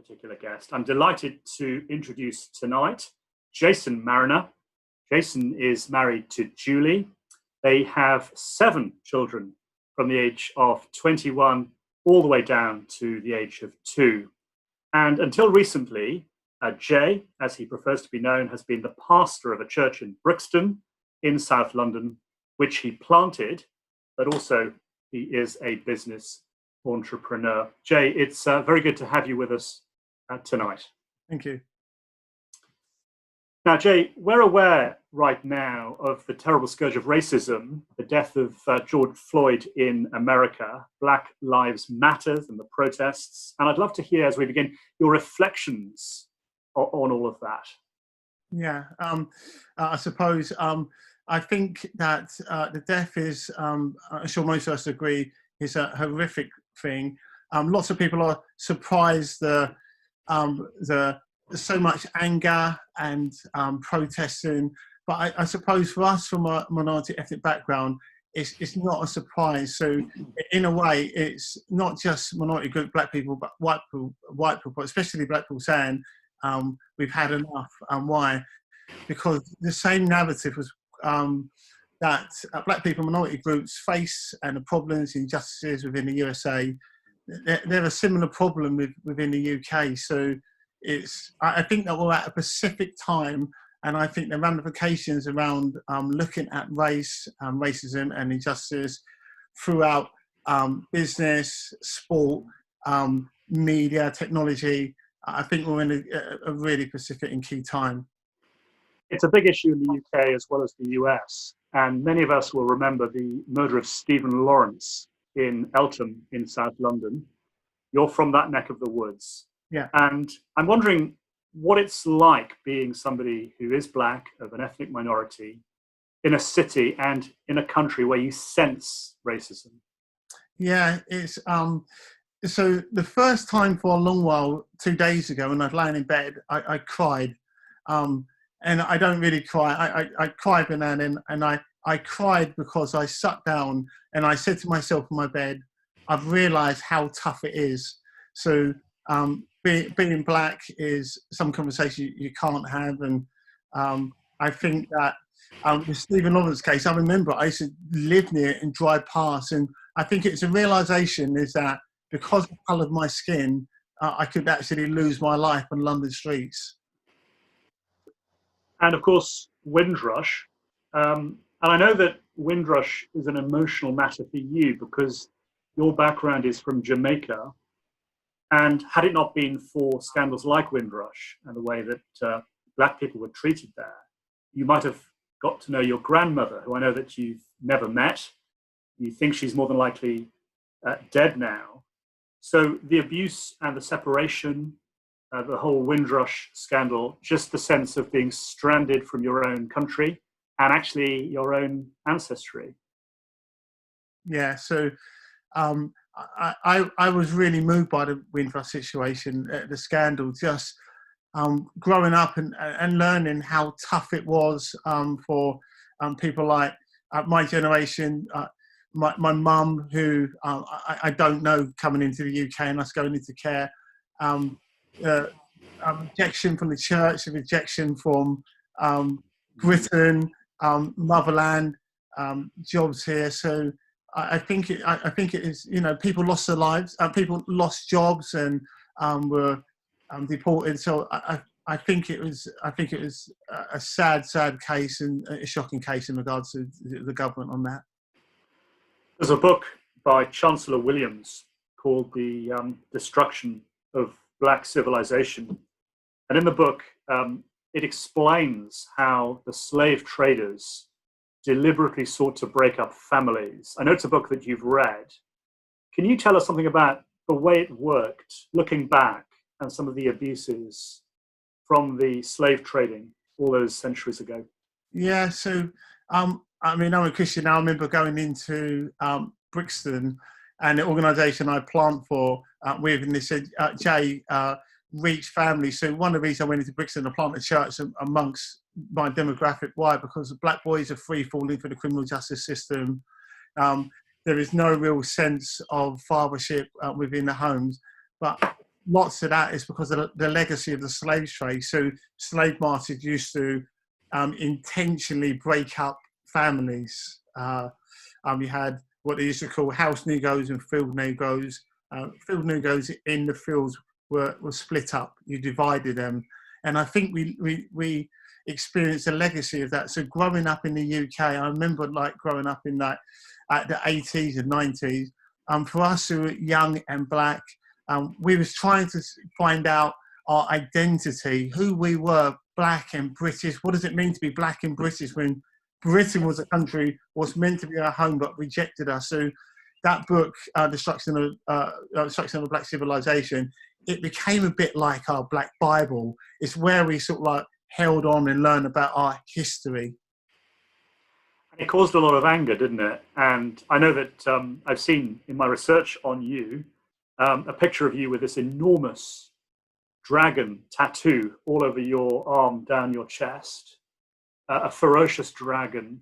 particular guest. I'm delighted to introduce tonight Jason Marriner. Jason is married to Julie. They have 7 children from the age of 21 all the way down to the age of 2. And until recently, Jay, as he prefers to be known, has been the pastor of a church in Brixton in South London, which he planted, but also he is a business entrepreneur. Jay, it's very good to have you with us tonight. Thank you. Now, Jay, we're aware right now of the terrible scourge of racism, the death of George Floyd in America, Black Lives Matter and the protests. And I'd love to hear, as we begin, your reflections on all of that. Yeah, I suppose I think that the death is, I'm sure most of us agree, is a horrific thing. Lots of people are surprised so much anger and protesting, but I suppose for us from a minority ethnic background, it's not a surprise. So in a way, it's not just minority group, black people, but white people, but especially black people saying we've had enough. And why? Because the same narrative was that black people, minority groups face and the problems, injustices within the USA. They're a similar problem within the UK. So I think that we're at a specific time, and I think the ramifications around looking at race, racism and injustice throughout business, sport, media, technology, I think we're in a really specific and key time. It's a big issue in the UK as well as the US, and many of us will remember the murder of Stephen Lawrence in Eltham in South London. You're from that neck of the woods. Yeah. And I'm wondering what it's like being somebody who is black, of an ethnic minority, in a city and in a country where you sense racism. Yeah, it's so the first time for a long while, 2 days ago, when I was lying in bed, I cried. And I don't really cry. I cry every now and then, and I cried because I sat down and I said to myself in my bed, I've realised how tough it is. So being black is some conversation you can't have, and I think that with Stephen Lawrence case, I remember I used to live near it and drive past, and I think it's a realisation is that because of the colour of my skin, I could actually lose my life on London streets. And of course, Windrush. And I know that Windrush is an emotional matter for you because your background is from Jamaica. And had it not been for scandals like Windrush and the way that black people were treated there, you might have got to know your grandmother, who I know that you've never met. You think she's more than likely dead now. So the abuse and the separation, the whole Windrush scandal, just the sense of being stranded from your own country and actually your own ancestry. Yeah, so I was really moved by the Windrush situation, the scandal, just growing up and learning how tough it was for people like my generation, my mum, who I don't know, coming into the UK and us going into care, rejection from the church, rejection from Britain, motherland, jobs here. So I think it is, people lost their lives, people lost jobs and were deported. So I think it was a sad case and a shocking case in regards to the government on that. There's a book by Chancellor Williams called The Destruction of Black Civilization. And in the book, it explains how the slave traders deliberately sought to break up families. I know it's a book that you've read. Can you tell us something about the way it worked, looking back, and some of the abuses from the slave trading all those centuries ago? Yeah, so I'm a Christian now. I remember going into Brixton, and the organisation I plant for with, and they said, Jay, reach families. So one of the reasons I went into Brixton, I planted a church amongst my demographic. Why? Because the black boys are free falling for the criminal justice system. There is no real sense of fathership within the homes. But lots of that is because of the legacy of the slave trade. So slave masters used to intentionally break up families. You had what they used to call house negroes and field negroes. Field negroes in the fields were split up. You divided them, and I think we experienced a legacy of that. So growing up in the UK, I remember like growing up in that at the 80s and 90s. For us who were young and black, we was trying to find out our identity, who we were, black and British. What does it mean to be black and British when Britain was a country was meant to be our home but rejected us? So that book, Destruction of Black Civilization, it became a bit like our Black Bible. It's where we sort of like held on and learned about our history. And it caused a lot of anger, didn't it? And I know that I've seen in my research on you a picture of you with this enormous dragon tattoo all over your arm, down your chest, a ferocious dragon,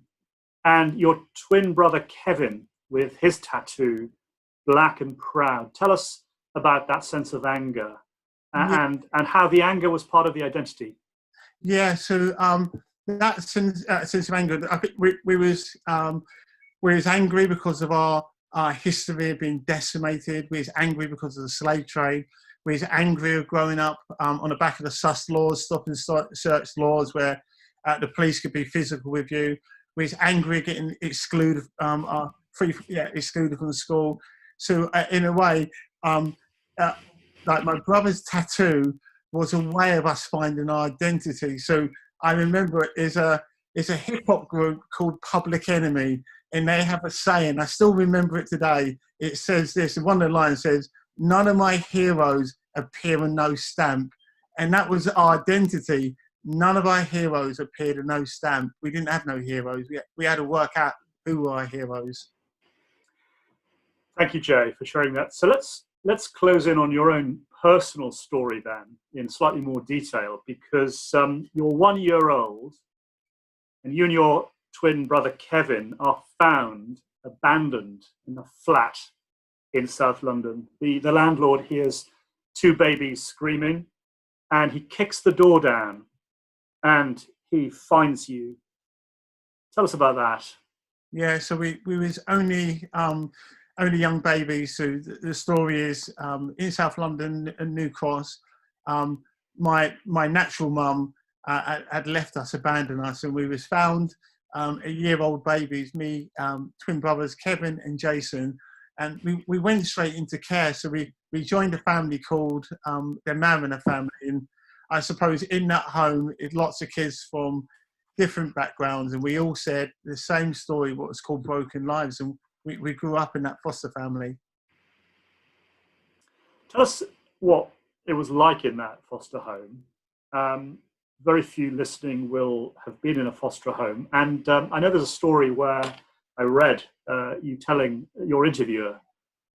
and your twin brother Kevin with his tattoo, Black and Proud. Tell us about that sense of anger and how the anger was part of the identity. Yeah, so that sense of anger, I think we was angry because of our history being decimated. We was angry because of the slave trade. We was angry of growing up on the back of the sus laws, stop and search laws, where the police could be physical with you. We was angry at getting excluded, excluded from the school. So in a way, like my brother's tattoo was a way of us finding our identity. So I remember it's a hip hop group called Public Enemy, and they have a saying. I still remember it today. It says this. One of the lines says, "None of my heroes appear on no stamp," and that was our identity. None of our heroes appeared on no stamp. We didn't have no heroes. We had to work out who were our heroes. Thank you, Jay, for sharing that. So let's close in on your own personal story then in slightly more detail, because you're 1 year old and you and your twin brother Kevin are found abandoned in a flat in South London. The landlord hears two babies screaming and he kicks the door down and he finds you. Tell us about that. Yeah, so we was only young babies. So the story is in South London and New Cross. My natural mum had left us, abandoned us, and we was found a year-old babies, me, twin brothers Kevin and Jason, and we went straight into care. So we joined a family called the Marriner family, and I suppose in that home, it's lots of kids from different backgrounds, and we all said the same story, what was called broken lives, and we grew up in that foster family. Tell us what it was like in that foster home. Very few listening will have been in a foster home, and I know there's a story where I read you telling your interviewer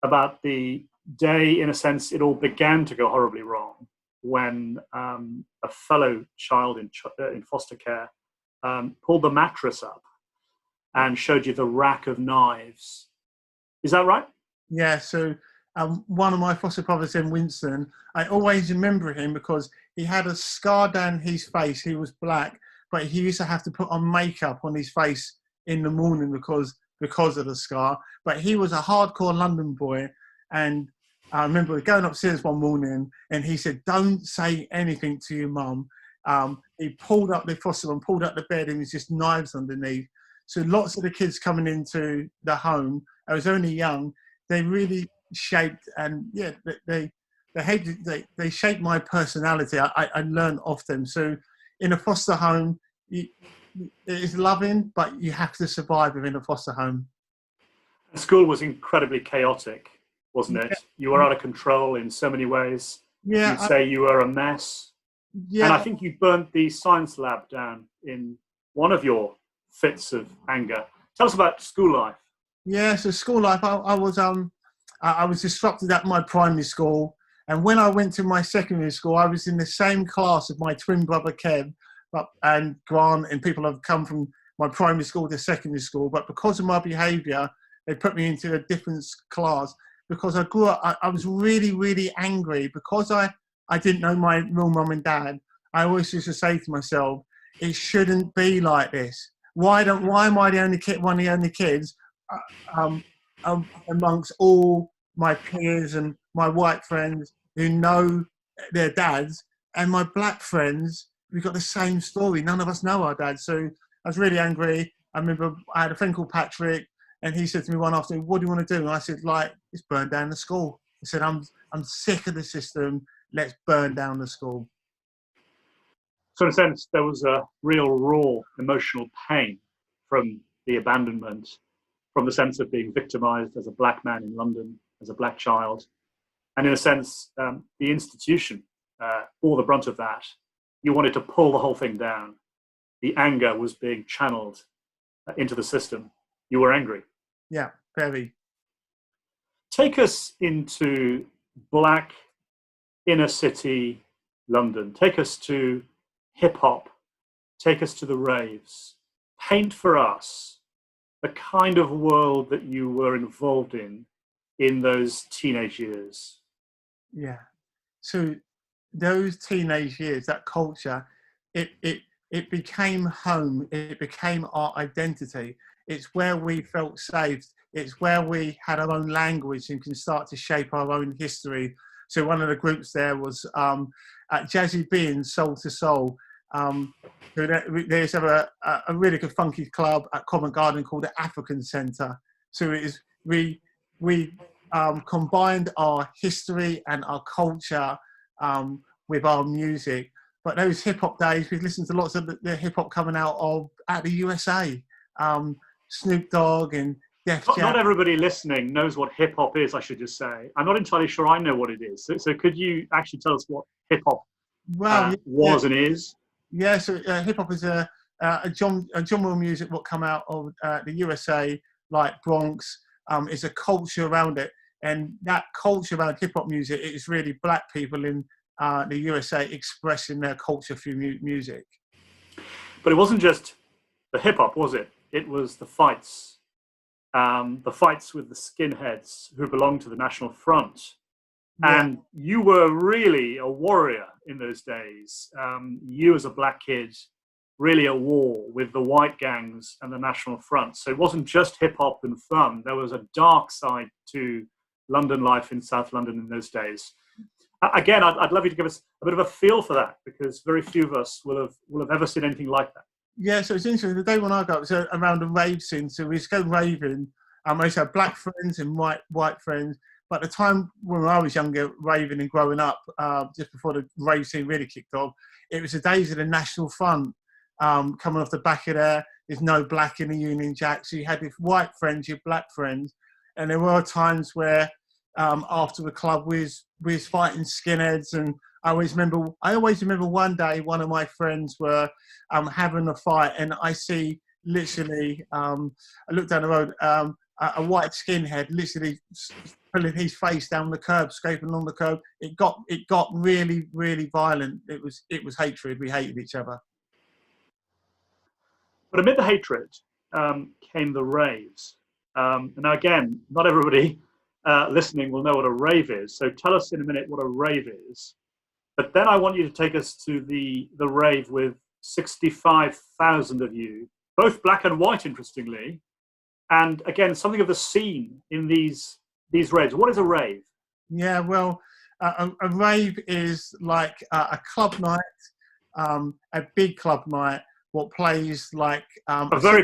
about the day, in a sense, it all began to go horribly wrong when a fellow child in foster care pulled the mattress up and showed you the rack of knives. Is that right? Yeah, so one of my foster brothers in Winston, I always remember him because he had a scar down his face. He was black, but he used to have to put on makeup on his face in the morning because of the scar. But he was a hardcore London boy, and I remember going upstairs one morning and he said, "Don't say anything to your mum." He pulled up the foster and pulled up the bed, and it was just knives underneath. So lots of the kids coming into the home, I was only young, they really shaped, and yeah, they shaped my personality. I learned off them. So in a foster home, it is loving, but you have to survive within a foster home. The school was incredibly chaotic, wasn't it? You were out of control in so many ways. Yeah, You'd say you were a mess. Yeah, and I think you burnt the science lab down in one of your fits of anger. Tell us about school life. Yeah, so school life, I was disrupted at my primary school, and when I went to my secondary school, I was in the same class as my twin brother Kev, and Grant, and people have come from my primary school to secondary school, but because of my behaviour, they put me into a different class because I grew up, I was really, really angry because I didn't know my real mum and dad. I always used to say to myself, it shouldn't be like this. Why am I the only kid, one of the only kids amongst all my peers and my white friends who know their dads, and my black friends, we've got the same story. None of us know our dads. So I was really angry. I remember I had a friend called Patrick, and he said to me one afternoon, "What do you want to do?" And I said, "Like, let's burn down the school." He said, I'm sick of the system. Let's burn down the school." So in a sense, there was a real raw emotional pain from the abandonment, from the sense of being victimized as a black man in London, as a black child. And in a sense, the institution bore the brunt of that. You wanted to pull the whole thing down. The anger was being channeled into the system. You were angry. Yeah, very. Take us into black inner city London. Take us to hip hop. Take us to the raves. Paint for us the kind of world that you were involved in those teenage years. Yeah. So those teenage years, that culture, it became home. It became our identity. It's where we felt safe. It's where we had our own language and can start to shape our own history. So one of the groups there was at Jazzy B and Soul to Soul. There's a really good funky club at Covent Garden called the African Centre. So it is we combined our history and our culture with our music. But those hip hop days, we've listened to lots of the hip hop coming out of the USA. Snoop Dogg and Def Jam. Not everybody listening knows what hip hop is, I should just say. I'm not entirely sure I know what it is. So could you actually tell us what hip hop was and is? Yeah, so hip hop is a genre of music what come out of the USA, like Bronx. It's a culture around it, and that culture around hip hop music is really black people in the USA expressing their culture through music. But it wasn't just the hip hop, was it? It was the fights with the skinheads who belonged to the National Front. Yeah. And you were really a warrior in those days. You as a black kid, really at war with the white gangs and the National Front. So it wasn't just hip hop and fun. There was a dark side to London life in South London in those days. Again, I'd love you to give us a bit of a feel for that, because very few of us will have ever seen anything like that. Yeah, so it's interesting. The day when I got was around the rave scene. So we used to go raving. I used to have black friends and white friends. But the time when I was younger, raving and growing up, just before the rave scene really kicked off, it was the days of the National Front coming off the back of there. There's no black in the Union Jack. So you had your white friends, your black friends. And there were times where after the club we was fighting skinheads. And I always remember one day one of my friends were having a fight, and I see literally, I looked down the road, a white skinhead literally pulling his face down the curb, scraping along the curb. It got really, really violent. It was hatred. We hated each other. But amid the hatred came the raves. Now again, not everybody listening will know what a rave is. So tell us in a minute what a rave is. But then I want you to take us to the rave with 65,000 of you, both black and white, interestingly. And again, something of the scene in these raves. What is a rave? Yeah, well, a rave is like a club night, a big club night. What plays like a very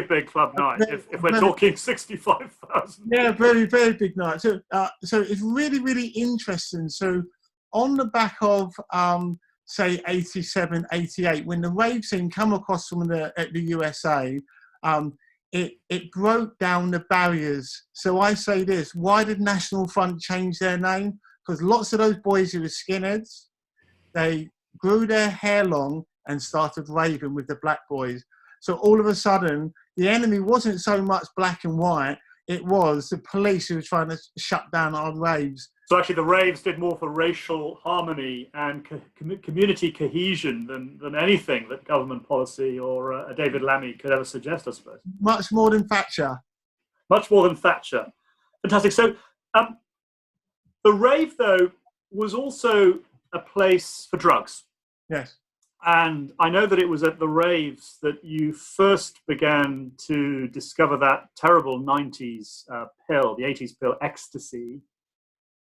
big club night. If we're talking 65,000. Yeah, very, very big night. So it's really, really interesting. So on the back of say 87, 88, when the rave scene come across from the USA. It broke down the barriers. So I say this: why did National Front change their name? Because lots of those boys who were skinheads, they grew their hair long and started raving with the black boys. So all of a sudden, the enemy wasn't so much black and white; it was the police who were trying to shut down our raves. So actually, the raves did more for racial harmony and community cohesion than anything that government policy or a David Lammy could ever suggest, I suppose. Much more than Thatcher. Much more than Thatcher. Fantastic. So Um, the rave, though, was also a place for drugs. Yes. And I know that it was at the raves that you first began to discover that terrible 90s pill, the 80s pill, ecstasy.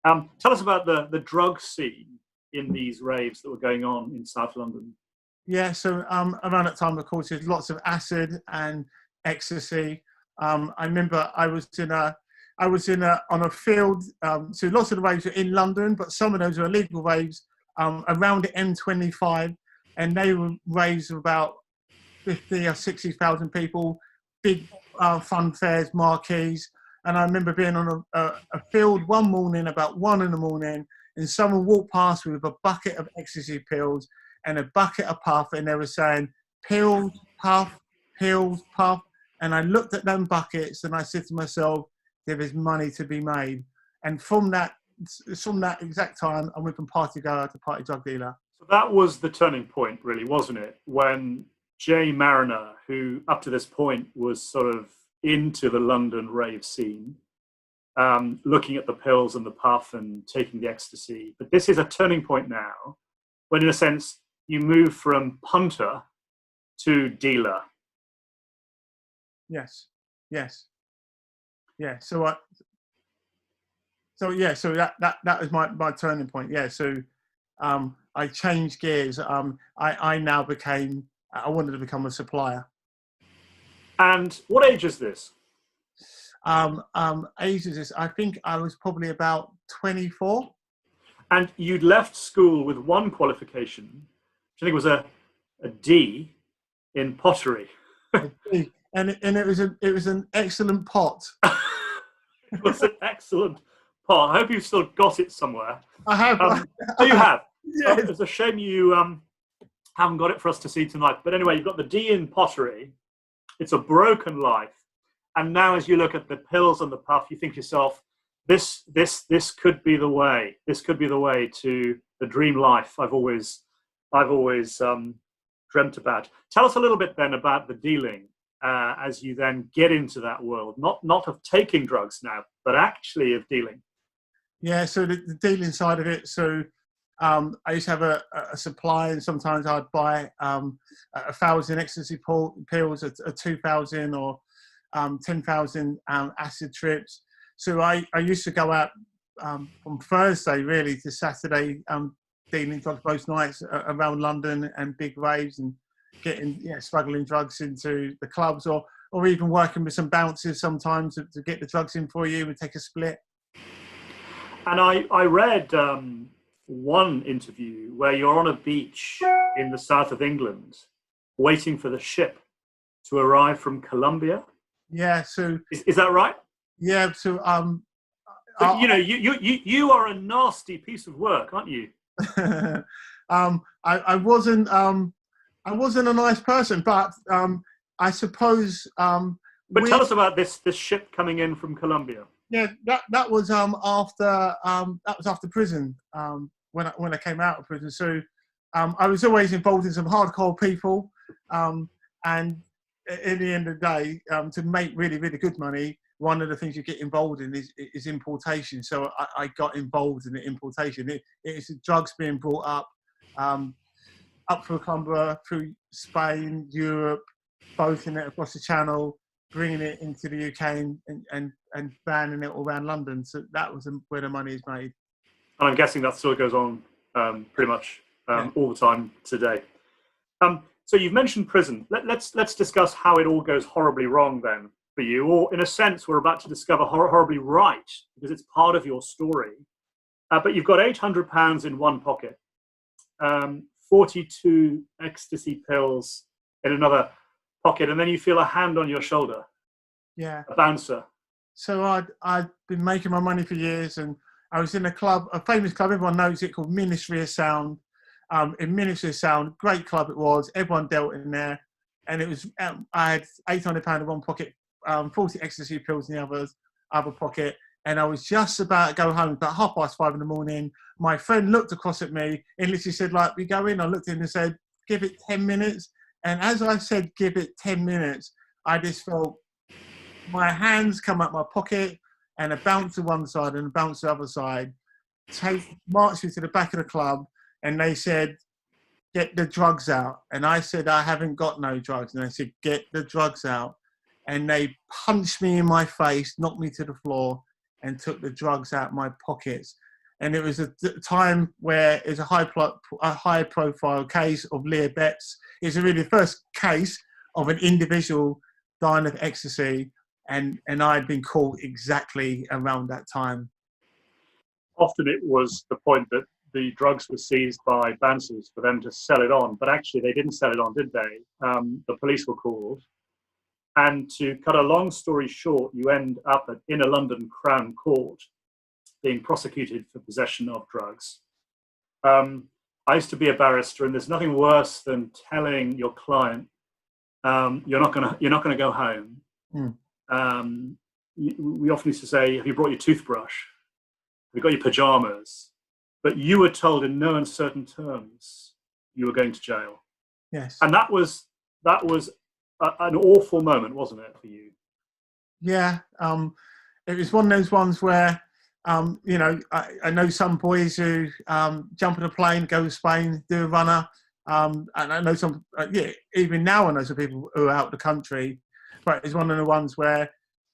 Tell us about the drug scene in these raves that were going on in South London. Yeah, so around that time, of course, there's lots of acid and ecstasy. I remember I was on a field. So lots of the raves were in London, but some of those were illegal raves around the M25, and they were raves of about 50 or 60,000 people, big fun fairs, marquees. And I remember being on a field one morning, about 1 a.m, and someone walked past with a bucket of ecstasy pills and a bucket of puff, and they were saying, pills, puff, pills, puff. And I looked at them buckets and I said to myself, there is money to be made. And from that exact time, I went from party goer to party drug dealer. So that was the turning point, really, wasn't it? When Jason Marriner, who up to this point was sort of into the London rave scene, looking at the pills and the puff and taking the ecstasy. But this is a turning point now, when in a sense, you move from punter to dealer. Yes. Yeah. So that was my turning point. Yeah. So I changed gears. I wanted to become a supplier. And what age is this? Age is this? I think I was probably about 24. And you'd left school with one qualification, which I think was a D in pottery. And it was an excellent pot. It was an excellent pot. I hope you've still got it somewhere. I have. Oh, you have. Yes. It's a shame you haven't got it for us to see tonight. But anyway, you've got the D in pottery. It's a broken life. And now as you look at the pills and the puff, you think to yourself, this could be the way. This could be the way to the dream life I've always dreamt about. Tell us a little bit then about the dealing as you then get into that world, not of taking drugs now, but actually of dealing. Yeah, so the dealing side of it. So I used to have a supply, and sometimes I'd buy 1,000 ecstasy pills, a 2,000 or 10,000 acid trips. So I used to go out from Thursday really to Saturday, dealing drugs both nights around London and big raves, and getting smuggling drugs into the clubs, or even working with some bouncers sometimes to get the drugs in for you and take a split. And I read one interview where you're on a beach in the south of England waiting for the ship to arrive from Colombia. Yeah, so is that right? Yeah, so but, you are a nasty piece of work, aren't you? I wasn't a nice person, but I suppose. But tell us about this ship coming in from Colombia. Yeah, that was after prison. When I came out of prison, so I was always involved in some hardcore people, and at the end of the day, to make really, really good money, one of the things you get involved in is importation. So I got involved in the importation. It's drugs being brought up through Colombia, through Spain, Europe, both in it across the Channel, bringing it into the UK and banning it all around London. So that was where the money is made. And I'm guessing that still goes on pretty much all the time today. So you've mentioned prison. Let's discuss how it all goes horribly wrong then for you, or in a sense we're about to discover horribly right, because it's part of your story. But you've got £800 in one pocket, 42 ecstasy pills in another pocket, and then you feel a hand on your shoulder. Yeah. A bouncer. So I'd been making my money for years, and I was in a club, a famous club, everyone knows it, called Ministry of Sound. In Ministry of Sound, great club it was, everyone dealt in there. And it was, I had £800 in one pocket, 40 ecstasy pills in the other pocket. And I was just about to go home, about 5:30 in the morning. My friend looked across at me and literally said, we go in. I looked at him and said, give it 10 minutes. And as I said, give it 10 minutes, I just felt my hands come out my pocket, and a bouncer one side and a bouncer the other side, marched me to the back of the club, and they said, "Get the drugs out." And I said, "I haven't got no drugs." And they said, "Get the drugs out." And they punched me in my face, knocked me to the floor, and took the drugs out of my pockets. And it was a time where it was a high-profile case of Leah Betts. It was really the first case of an individual dying of ecstasy, and I had been caught exactly around that time. Often it was the point that the drugs were seized by bouncers for them to sell it on, but actually they didn't sell it on, did they? The police were called. And to cut a long story short, you end up in a London Crown Court being prosecuted for possession of drugs. I used to be a barrister, and there's nothing worse than telling your client, you're not gonna go home. We often used to say, "Have you brought your toothbrush? Have you got your pajamas?" But you were told in no uncertain terms you were going to jail. Yes. And that was an awful moment, wasn't it, for you? Yeah. It was one of those ones where, I know some boys who jump on a plane, go to Spain, do a runner. And I know some, even now I know some people who are out the country, but it's one of the ones where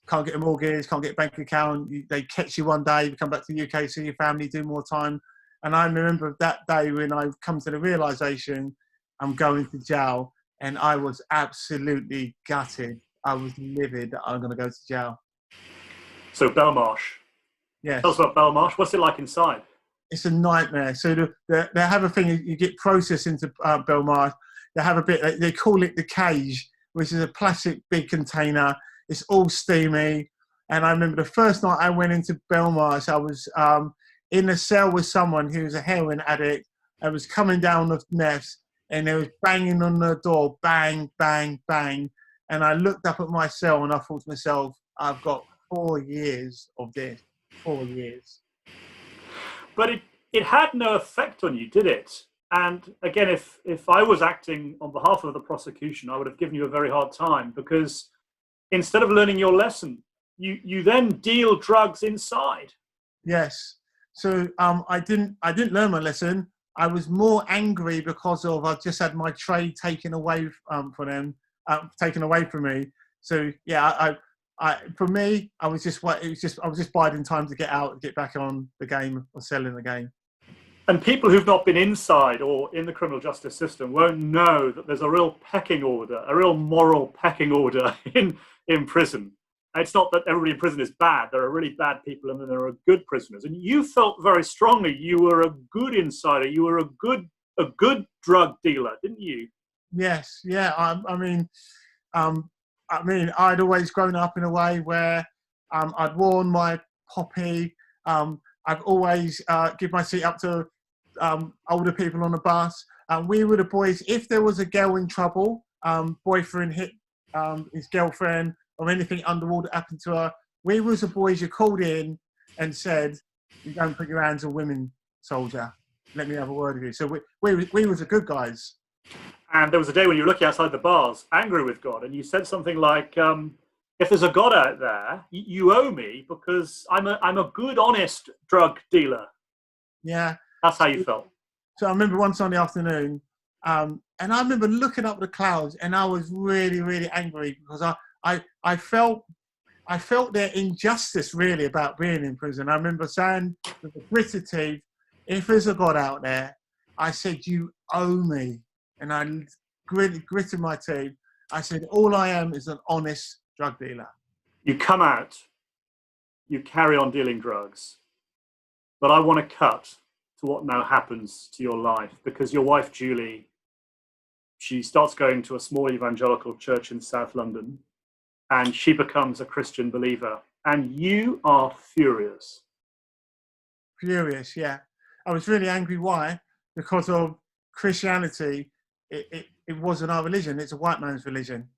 can't get a mortgage, can't get a bank account. They catch you one day, you come back to the UK, see your family, do more time. And I remember that day when I come to the realization I'm going to jail, and I was absolutely gutted. I was livid that I'm going to go to jail. So Belmarsh. Yes. Tell us about Belmarsh. What's it like inside? It's a nightmare. So they have a thing, you get processed into Belmarsh. They have a bit, they call it the cage, which is a plastic big container. It's all steamy. And I remember the first night I went into Belmarsh, I was in a cell with someone who was a heroin addict. I was coming down the mess, and they was banging on the door, bang, bang, bang. And I looked up at my cell and I thought to myself, I've got 4 years of this, 4 years. But it had no effect on you, did it? And again, if I was acting on behalf of the prosecution, I would have given you a very hard time, because instead of learning your lesson, you then deal drugs inside. Yes. So I didn't learn my lesson. I was more angry because I just had my trade taken away taken away from me. So yeah, for me, I was just biding time to get out, get back on the game or selling the game. And people who've not been inside or in the criminal justice system won't know that there's a real pecking order, a real moral pecking order in prison. It's not that everybody in prison is bad. There are really bad people, and then there are good prisoners. And you felt very strongly you were a good insider. You were a good drug dealer, didn't you? Yes. Yeah. I mean, I'd always grown up in a way where I'd worn my poppy. I've always give my seat up to older people on the bus. We were the boys. If there was a girl in trouble, boyfriend hit his girlfriend, or anything underwater happened to her, we was the boys you called in and said, "You don't put your hands on women, soldier. Let me have a word with you." So we was the good guys. And there was a day when you were looking outside the bars, angry with God, and you said something like, "If there's a God out there, you owe me, because I'm a good, honest drug dealer." Yeah. That's how you felt. So I remember one Sunday afternoon, and I remember looking up at the clouds, and I was really, really angry, because I felt their injustice really about being in prison. I remember saying with a gritted teeth, "If there's a God out there," I said, "you owe me." And I gritted my teeth. I said, "All I am is an honest drug dealer." You come out, you carry on dealing drugs, but I want to cut to what now happens to your life, because your wife, Julie, she starts going to a small evangelical church in South London, and she becomes a Christian believer, and you are furious. Furious, yeah. I was really angry. Why? Because of Christianity. It wasn't our religion. It's a white man's religion.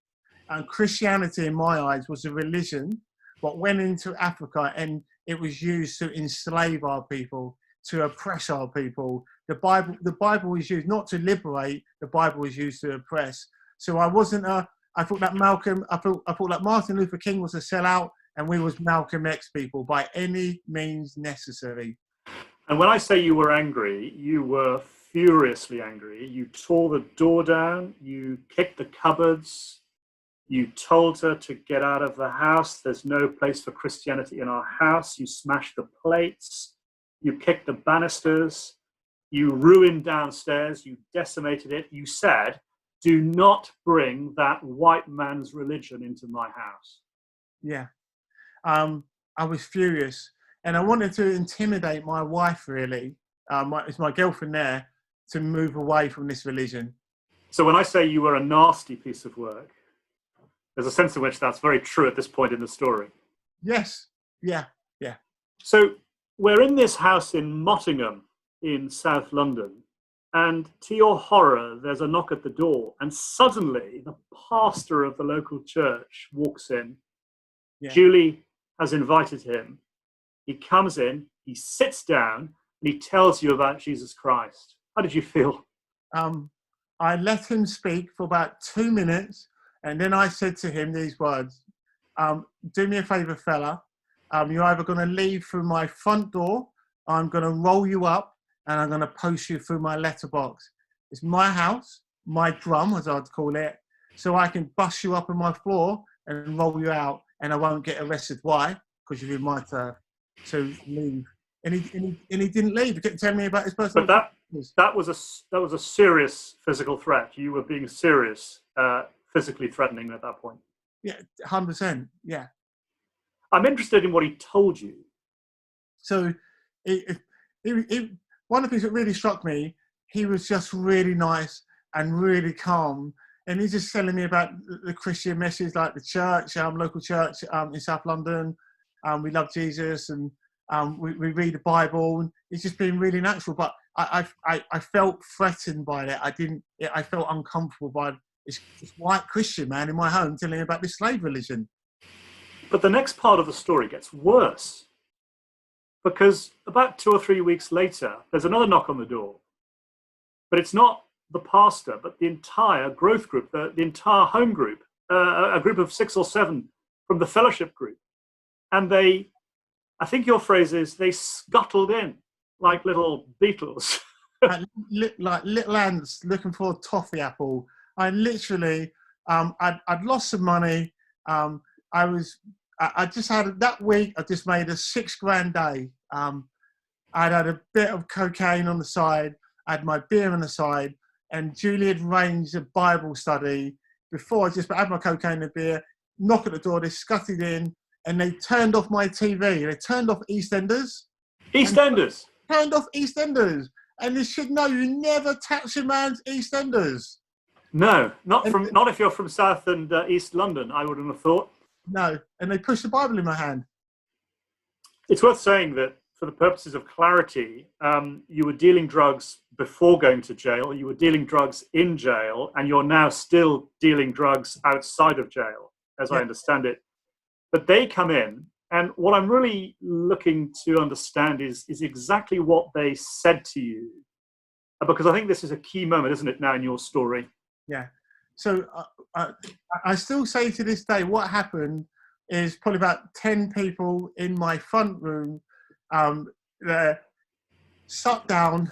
And Christianity, in my eyes, was a religion but went into Africa, and it was used to enslave our people, to oppress our people. The Bible was used not to liberate. The Bible was used to oppress. So I thought that Martin Luther King was a sellout. and we was Malcolm X people by any means necessary. And when I say you were angry, you were furiously angry. You tore the door down, you kicked the cupboards, you told her to get out of the house. There's no place for Christianity in our house. You smashed the plates, you kicked the banisters, you ruined downstairs, you decimated it. You said, do not bring that white man's religion into my house. Yeah. I was furious, and I wanted to intimidate my wife, really. It's my girlfriend there, to move away from this religion. So when I say you were a nasty piece of work, there's a sense in which that's very true at this point in the story. Yes. Yeah. Yeah. So we're in this house in Mottingham in South London, and to your horror, there's a knock at the door, and suddenly the pastor of the local church walks in. Yeah. Julie has invited him. He comes in, he sits down, and he tells you about Jesus Christ. How did you feel? I let him speak for about 2 minutes, and then I said to him these words, do me a favour, fella. You're either going to leave through my front door, I'm going to roll you up, and I'm going to post you through my letterbox. It's my house, my drum, as I'd call it, so I can bust you up on my floor and roll you out, and I won't get arrested. Why? Because you're in my turf. So leave. And he didn't leave. He kept telling me about his personal. But that was a serious physical threat. You were being serious, physically threatening at that point. Yeah, 100%. Yeah. I'm interested in what he told you. So, one of the things that really struck me, he was just really nice and really calm. And he's just telling me about the Christian message, like the church, local church in South London. We love Jesus, and we read the Bible. And it's just been really natural. But I felt threatened by that. I felt uncomfortable by this white Christian man in my home telling me about this slave religion. But the next part of the story gets worse, because about 2 or 3 weeks later, there's another knock on the door. But it's not the pastor, but the entire growth group, the entire home group, a group of 6 or 7 from the fellowship group. And I think your phrase is, they scuttled in like little beetles. like little ants looking for a toffee apple. I literally, I'd lost some money. I just had that week, I just made a $6,000 day. I'd had a bit of cocaine on the side. I had my beer on the side, and Julie had arranged a Bible study before I just had my cocaine and beer. Knock at the door, they scuttled in, and they turned off my TV. They turned off EastEnders. EastEnders? Turned off EastEnders. And you should know, you never touch a man's EastEnders. No, not if you're from South and East London, I wouldn't have thought. No, and they pushed the Bible in my hand. It's worth saying that for the purposes of clarity, you were dealing drugs before going to jail, you were dealing drugs in jail, and you're now still dealing drugs outside of jail, as I understand it. But they come in, and what I'm really looking to understand is exactly what they said to you, because I think this is a key moment, isn't it, now in your story? Yeah. So I still say to this day, what happened is probably about 10 people in my front room sat down,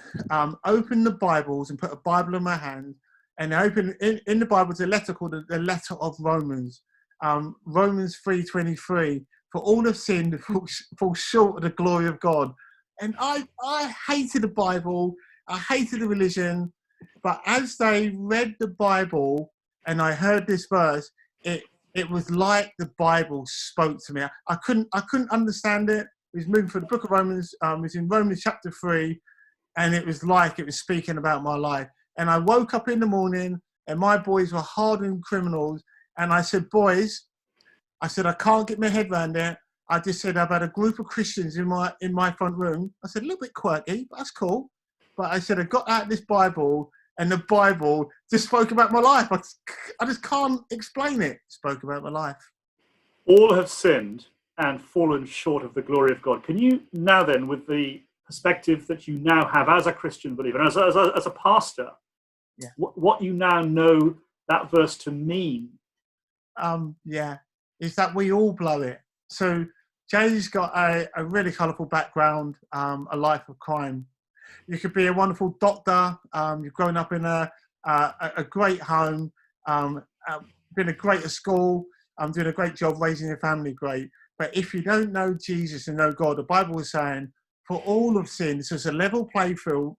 opened the Bibles and put a Bible in my hand, and they opened in the Bible a letter called the Letter of Romans. Romans 3:23, for all have sinned fall short of the glory of God. And I hated the Bible, I hated the religion, but as they read the Bible and I heard this verse, it was like the Bible spoke to me. I couldn't understand it. It was moving through the book of Romans, it was in Romans chapter 3, and it was like it was speaking about my life. And I woke up in the morning and my boys were hardened criminals. And I said, boys, I can't get my head around it. I just said, I've had a group of Christians in my front room. I said, a little bit quirky, but that's cool. But I said, I got out this Bible, and the Bible just spoke about my life. I just can't explain it. It spoke about my life. All have sinned and fallen short of the glory of God. Can you now then, with the perspective that you now have as a Christian believer, and as a pastor, what you now know that verse to mean? Is that we all blow it. So Jay's got a really colourful background, a life of crime. You could be a wonderful doctor. You've grown up in a great home, been a great at school, doing a great job raising your family great. But if you don't know Jesus and know God, the Bible is saying, for all of sin, so it's a level playfield,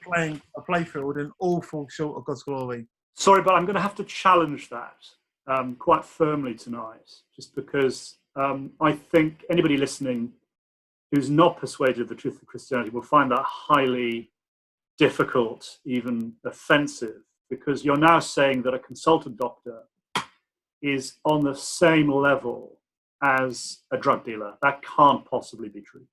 playing a playfield, and all fall short of God's glory. Sorry, but I'm going to have to challenge that quite firmly tonight, just because I think anybody listening who's not persuaded of the truth of Christianity will find that highly difficult, even offensive, because you're now saying that a consultant doctor is on the same level as a drug dealer. That can't possibly be true.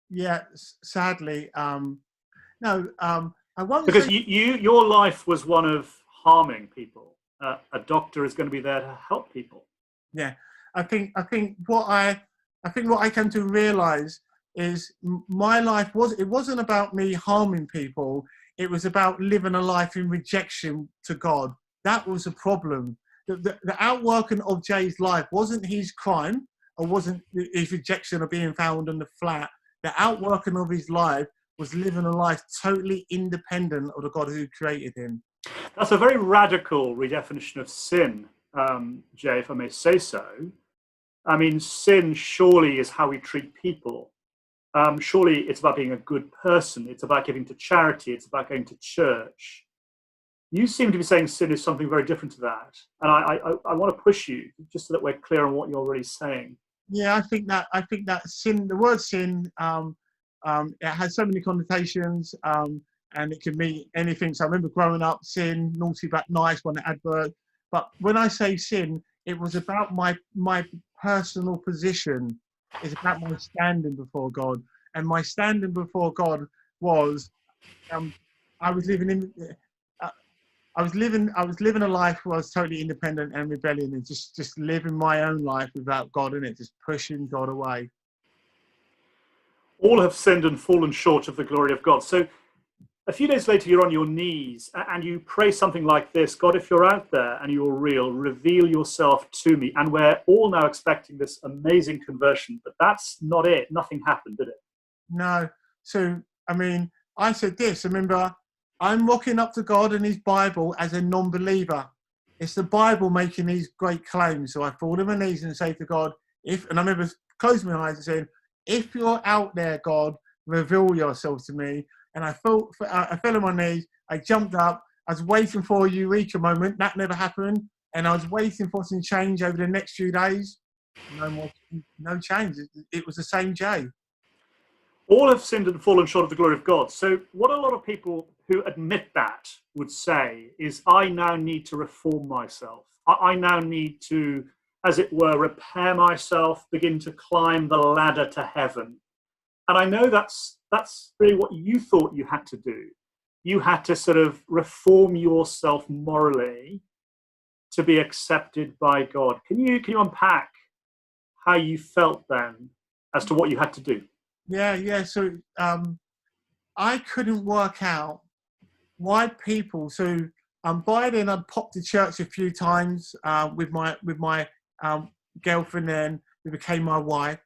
Yeah, sadly, no. I won't because say... your life was one of harming people. A doctor is going to be there to help people. Yeah, I think what I came to realize is my life wasn't about me harming people. It was about living a life in rejection to God. That was a problem. The outworking of Jay's life wasn't his crime, or wasn't his rejection of being found in the flat. The outworking of his life was living a life totally independent of the God who created him. That's a very radical redefinition of sin, Jay, if I may say so. I mean, sin surely is how we treat people. Surely it's about being a good person. It's about giving to charity. It's about going to church. You seem to be saying sin is something very different to that. And I want to push you, just so that we're clear on what you're really saying. Yeah, I think that sin, the word sin, it has so many connotations, and it can mean anything. So I remember growing up, sin, naughty but nice, one advert. But when I say sin, it was about my personal position. It's about my standing before God, and my standing before God was, I was living a life where I was totally independent and rebellion, and just living my own life without God in it, just pushing God away. All have sinned and fallen short of the glory of God. So a few days later, you're on your knees and you pray something like this: God, if you're out there and you're real, reveal yourself to me. And we're all now expecting this amazing conversion, but that's not it. Nothing happened, did it? No. So, I mean, I said this, remember, I'm rocking up to God and his Bible as a non-believer. It's the Bible making these great claims. So I fall on my knees and say to God, and I remember closing my eyes and saying, if you're out there, God, reveal yourself to me. And I fell on my knees. I jumped up. I was waiting for a eureka moment. That never happened. And I was waiting for some change over the next few days. No change. It was the same Jay. All have sinned and fallen short of the glory of God. So what a lot of people who admit that would say is, I now need to reform myself. I now need to, as it were, repair myself, begin to climb the ladder to heaven. And I know that's really what you thought you had to do. You had to sort of reform yourself morally to be accepted by God. Can you unpack how you felt then as to what you had to do? Yeah. So I couldn't work out why people. So by then I'd popped to church a few times with my girlfriend. Then who became my wife.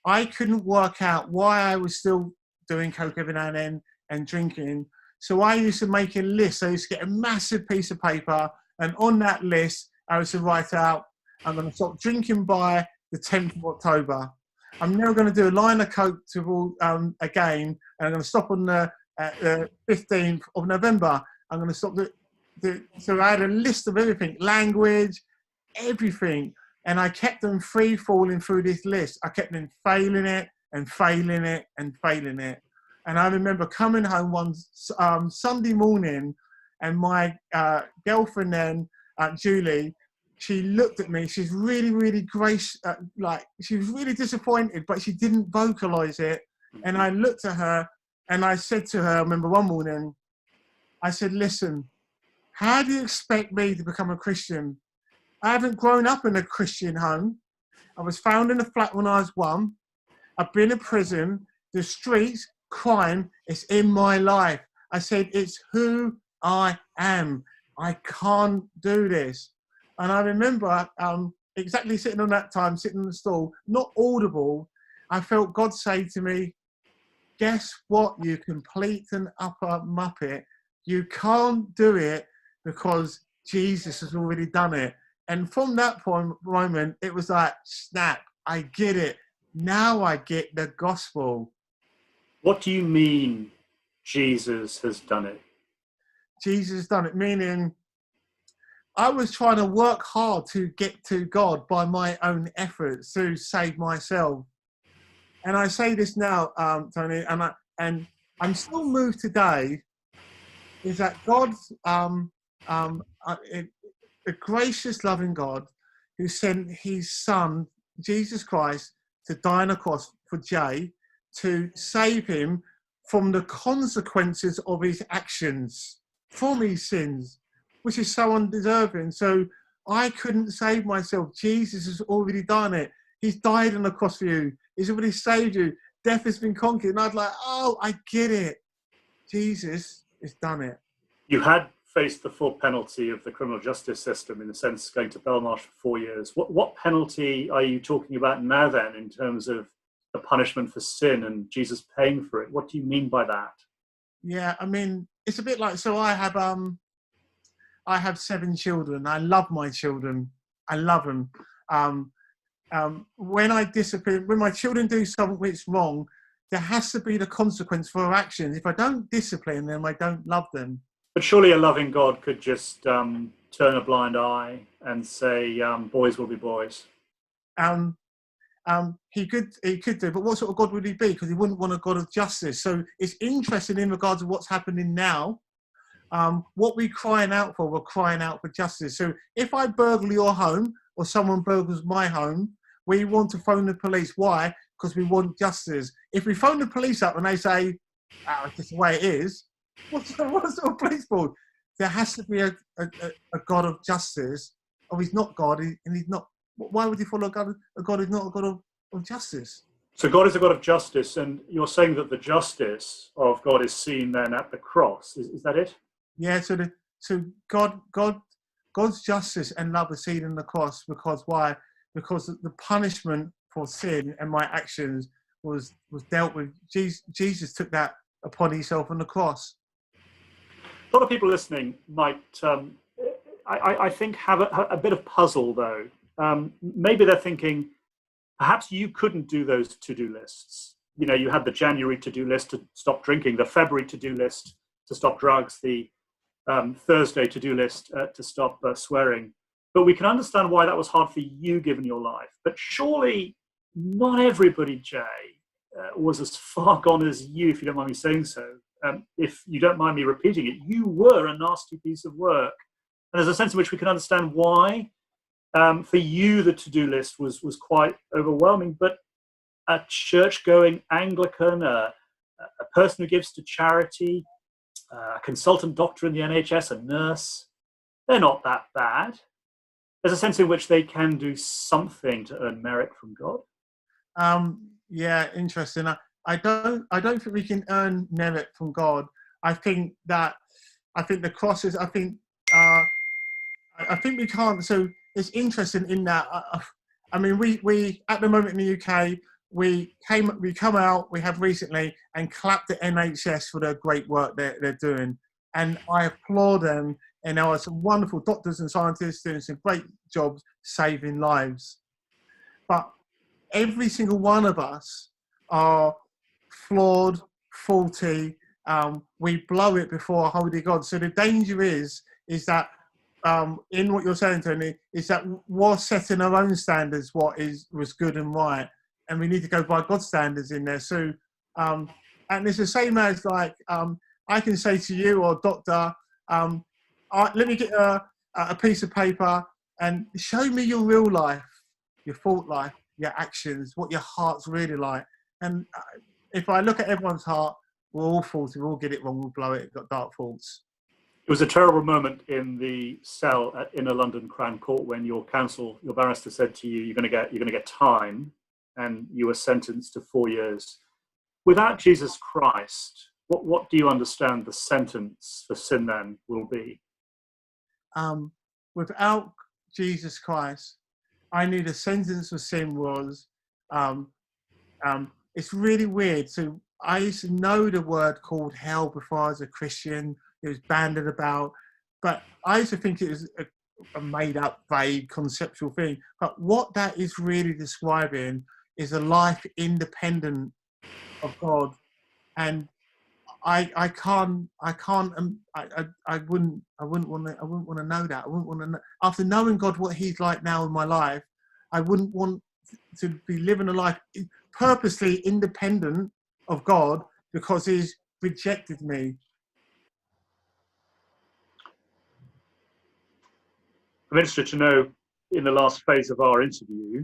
I couldn't work out why I was still doing coke every now and then and drinking. So I used to make a list. I used to get a massive piece of paper, and on that list I used to write out, I'm going to stop drinking by the 10th of October. I'm never going to do a line of coke again, and I'm going to stop on the 15th of November. I'm going to stop so I had a list of everything, language, everything. And I kept them free falling through this list. I kept them failing it and failing it and failing it. And I remember coming home one Sunday morning, and my girlfriend then, Julie, she looked at me. She's really, really she was really disappointed, but she didn't vocalize it. And I looked at her and I said to her, I remember one morning, I said, listen, how do you expect me to become a Christian? I haven't grown up in a Christian home. I was found in a flat when I was 1. I've been in prison. The streets, crime, is in my life. I said, it's who I am. I can't do this. And I remember exactly sitting on that time, sitting on the stool, not audible, I felt God say to me, guess what, you complete and utter muppet. You can't do it because Jesus has already done it. And from that moment, it was like, snap, I get it. Now I get the gospel. What do you mean Jesus has done it? Jesus has done it, meaning I was trying to work hard to get to God by my own efforts to save myself. And I say this now, Tony, and I'm still moved today, is that God's a gracious, loving God who sent his son, Jesus Christ, to die on a cross for Jay, to save him from the consequences of his actions, from his sins, which is so undeserving. So I couldn't save myself. Jesus has already done it. He's died on the cross for you. He's already saved you. Death has been conquered. And I was like, oh, I get it. Jesus has done it. You had faced the full penalty of the criminal justice system, in a sense, going to Belmarsh for 4 years. What penalty are you talking about now then, in terms of the punishment for sin and Jesus paying for it? What do you mean by that? Yeah, I mean, it's a bit like, so I have 7 children. I love my children. I love them. When my children do something which is wrong, there has to be the consequence for our actions. If I don't discipline them, I don't love them. But surely a loving God could just turn a blind eye and say, boys will be boys. He could do, but what sort of God would he be? Because he wouldn't want a God of justice. So it's interesting in regards to what's happening now. What we're crying out for, we're crying out for justice. So if I burgle your home or someone burgles my home, we want to phone the police. Why? Because we want justice. If we phone the police up and they say, oh, it's just the way it is, what's the police for? There has to be a God of justice. Oh, he's not God, and he's not. Why would he follow a God who's not a God of justice? So God is a God of justice, and you're saying that the justice of God is seen then at the cross. Is that it? Yeah. So God's justice and love are seen in the cross. Because why? Because the punishment for sin and my actions was dealt with. Jesus took that upon himself on the cross. A lot of people listening might, I think, have a bit of puzzle, though. Maybe they're thinking, perhaps you couldn't do those to-do lists. You know, you had the January to-do list to stop drinking, the February to-do list to stop drugs, the Thursday to-do list to stop swearing. But we can understand why that was hard for you, given your life. But surely not everybody, Jay, was as far gone as you, if you don't mind me saying so. If you don't mind me repeating it, you were a nasty piece of work. And there's a sense in which we can understand why. For you, the to-do list was quite overwhelming, but a church-going Anglican, a person who gives to charity, a consultant doctor in the NHS, a nurse, they're not that bad. There's a sense in which they can do something to earn merit from God. Yeah, interesting. I don't think we can earn merit from God. I think the cross is. I think we can't. So it's interesting in that. I mean, we at the moment in the UK, we come out. We have recently and clapped the NHS for their great work they're doing, and I applaud them. And there are some wonderful doctors and scientists doing some great jobs saving lives. But every single one of us are flawed, faulty. We blow it before a holy God. So the danger is that in what you're saying, Tony, is that we're setting our own standards, what was good and right, and we need to go by God's standards in there. So, and it's the same as like I can say to you or doctor, let me get a piece of paper and show me your real life, your thought life, your actions, what your heart's really like. And if I look at everyone's heart, we're all faulty, we all get it wrong, we'll blow it, got dark faults. It was a terrible moment in the cell at Inner London Crown Court when your counsel, your barrister, said to you, "You're going to get time," and you were sentenced to 4 years. Without Jesus Christ, what do you understand the sentence for sin then will be? Without Jesus Christ, I knew the sentence for sin was, um, it's really weird. So I used to know the word called hell before I was a Christian. It was banded about, but I used to think it was a made up, vague, conceptual thing. But what that is really describing is a life independent of God. And I wouldn't want to know that. I wouldn't want to know, after knowing God, what he's like now in my life. I wouldn't want to be living a life purposely independent of God because he's rejected me. I'm interested to know, in the last phase of our interview,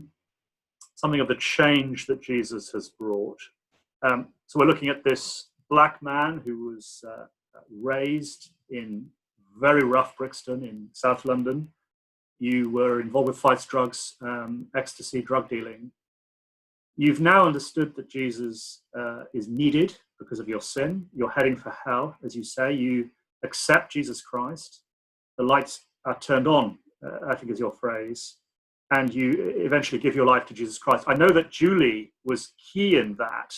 something of the change that Jesus has brought. So we're looking at this black man who was raised in very rough Brixton in South London. You were involved with fights, drugs, ecstasy, drug dealing. You've now understood that Jesus is needed because of your sin. You're heading for hell, as you say. You accept Jesus Christ. The lights are turned on, I think is your phrase. And you eventually give your life to Jesus Christ. I know that Julie was key in that.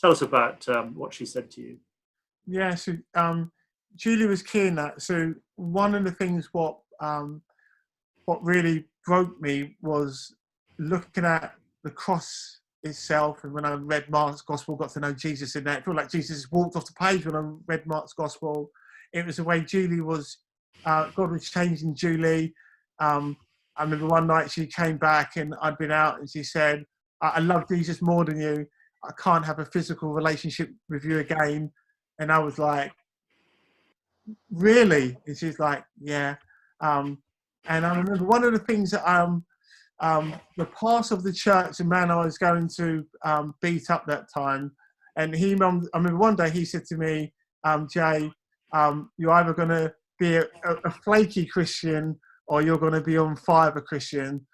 Tell us about what she said to you. Yeah, so Julie was key in that. So one of the things what really broke me was looking at the cross itself. And when I read Mark's Gospel, got to know Jesus in that. It felt like Jesus walked off the page when I read Mark's Gospel. It was the way Julie was, God was changing Julie. I remember one night she came back and I'd been out and she said, I love Jesus more than you. I can't have a physical relationship with you again. And I was like, really? And she's like, yeah. And I remember one of the things that the pastor of the church, the man I was going to beat up that time, and I remember one day he said to me, Jay, you're either going to be a flaky Christian or you're going to be on fire for Christian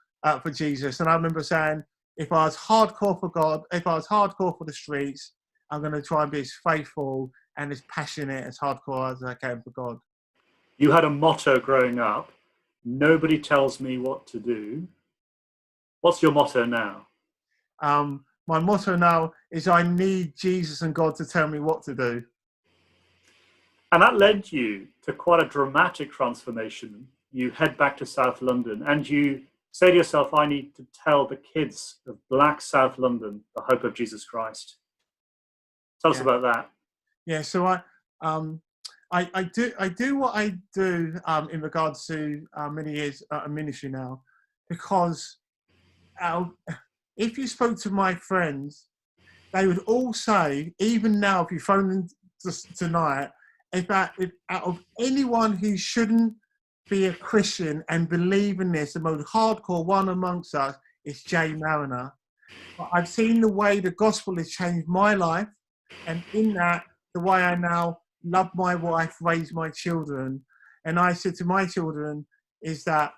for Jesus. And I remember saying, if I was hardcore for God, if I was hardcore for the streets, I'm going to try and be as faithful and as passionate, as hardcore as I can for God. You had a motto growing up: nobody tells me what to do. What's your motto now? My motto now is I need Jesus and God to tell me what to do. And that led you to quite a dramatic transformation. You head back to South London and you say to yourself, I need to tell the kids of Black South London the hope of Jesus Christ. Tell us about that. Yeah, so I do what I do in regards to many years of ministry now, because if you spoke to my friends, they would all say, even now, if you phone them tonight, if out of anyone who shouldn't be a Christian and believe in this, the most hardcore one amongst us is Jay Marriner. But I've seen the way the gospel has changed my life, and in that, the way I now love my wife, raise my children. And I said to my children is that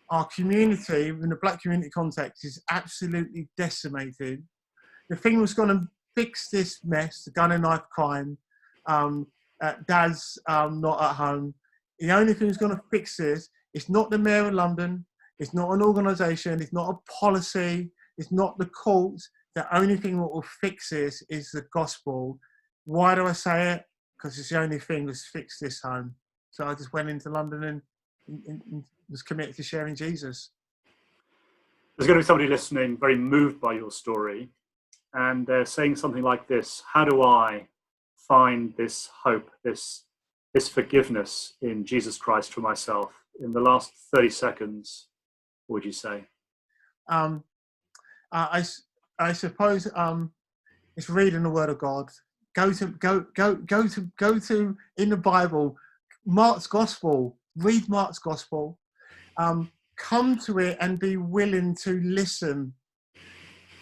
our community, in the Black community context, is absolutely decimated. The thing was going to fix this mess, the gun and knife crime, Dad's not at home. The only thing that's going to fix this is not the Mayor of London, it's not an organisation, it's not a policy, it's not the courts. The only thing that will fix this is the gospel. Why do I say it? Because it's the only thing that's fixed this home. So I just went into London and was committed to sharing Jesus. There's going to be somebody listening very moved by your story, and they're saying something like this: how do I find this hope, this forgiveness in Jesus Christ for myself? In the last 30 seconds, what would you say? I suppose it's reading the Word of God. Go to in the Bible, Mark's Gospel. Read Mark's Gospel. Come to it and be willing to listen.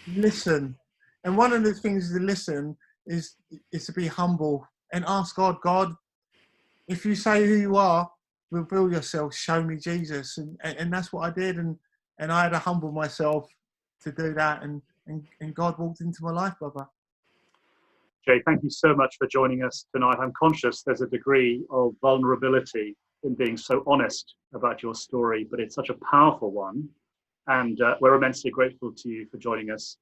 Listen, and one of the things to listen is to be humble and ask God. God, if you say who you are, reveal yourself. Show me Jesus, and that's what I did, and I had to humble myself to do that, and God walked into my life, brother. Jay, thank you so much for joining us tonight. I'm conscious there's a degree of vulnerability in being so honest about your story, but it's such a powerful one. and we're immensely grateful to you for joining us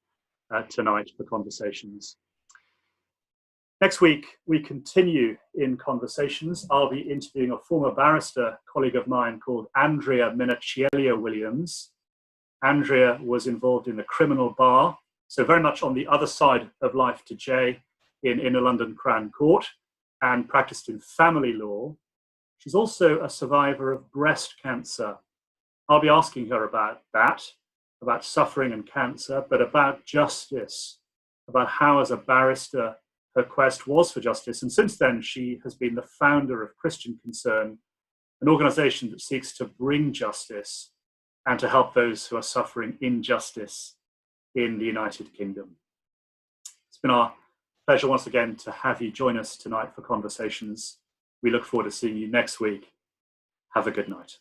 tonight for Conversations. Next week, we continue in Conversations. I'll be interviewing a former barrister colleague of mine called Andrea Minacielia Williams. Andrea was involved in the criminal bar, so very much on the other side of life to Jay in Inner London Crown Court, and practiced in family law. She's also a survivor of breast cancer. I'll be asking her about that, about suffering and cancer, but about justice, about how as a barrister her quest was for justice. And since then, she has been the founder of Christian Concern, an organization that seeks to bring justice and to help those who are suffering injustice in the United Kingdom. It's been our pleasure once again to have you join us tonight for Conversations. We look forward to seeing you next week. Have a good night.